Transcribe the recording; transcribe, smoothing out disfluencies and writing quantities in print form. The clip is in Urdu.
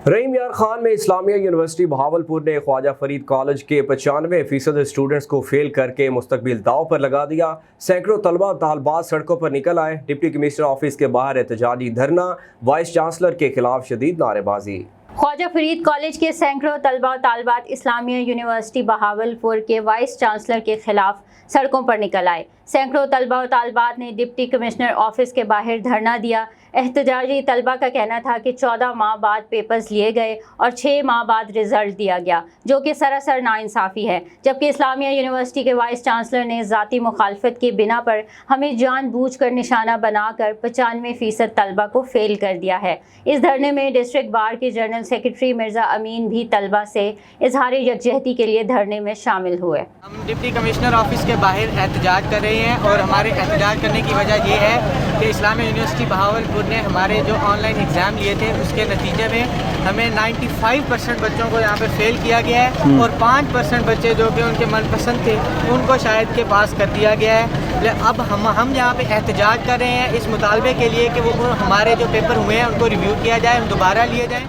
رحیم یار خان میں اسلامیہ یونیورسٹی بہاولپور نے خواجہ فرید کالج کے 95% اسٹوڈنٹس کو فیل کر کے مستقبل داؤ پر لگا دیا۔ سینکڑوں طلبہ و طالبات سڑکوں پر نکل آئے۔ ڈپٹی کمشنر آفس کے باہر احتجاجی دھرنا، وائس چانسلر کے خلاف شدید نعرے بازی۔ خواجہ فرید کالج کے سینکڑوں طلبہ و طالبات اسلامیہ یونیورسٹی بہاولپور کے وائس چانسلر کے خلاف سڑکوں پر نکل آئے۔ سینکڑوں طلبہ و طالبات نے ڈپٹی کمشنر آفس کے باہر دھرنا دیا۔ احتجاجی طلبہ کا کہنا تھا کہ 14 ماہ بعد پیپرز لیے گئے اور 6 ماہ بعد رزلٹ دیا گیا، جو کہ سراسر ناانصافی ہے، جبکہ اسلامیہ یونیورسٹی کے وائس چانسلر نے ذاتی مخالفت کی بنا پر ہمیں جان بوجھ کر نشانہ بنا کر 95% طلبہ کو فیل کر دیا ہے۔ اس دھرنے میں ڈسٹرکٹ بار کے جنرل سیکرٹری مرزا امین بھی طلبہ سے اظہار یکجہتی کے لیے دھرنے میں شامل ہوئے۔ ہم ڈپٹی کمشنر آفس کے باہر احتجاج کر رہے ہیں اور ہمارے احتجاج کرنے کی وجہ یہ ہے کہ اسلامیہ یونیورسٹی بہاولپور نے ہمارے جو آن لائن ایگزام لیے تھے اس کے نتیجے میں ہمیں 95% بچوں کو یہاں پہ فیل کیا گیا ہے اور 5% بچے جو کہ ان کے من پسند تھے ان کو شاید کہ پاس کر دیا گیا ہے۔ اب ہم یہاں پہ احتجاج کر رہے ہیں اس مطالبے کے لیے کہ وہ ہمارے جو پیپر ہوئے ہیں ان کو ریویو کیا جائے، دوبارہ لیے جائیں۔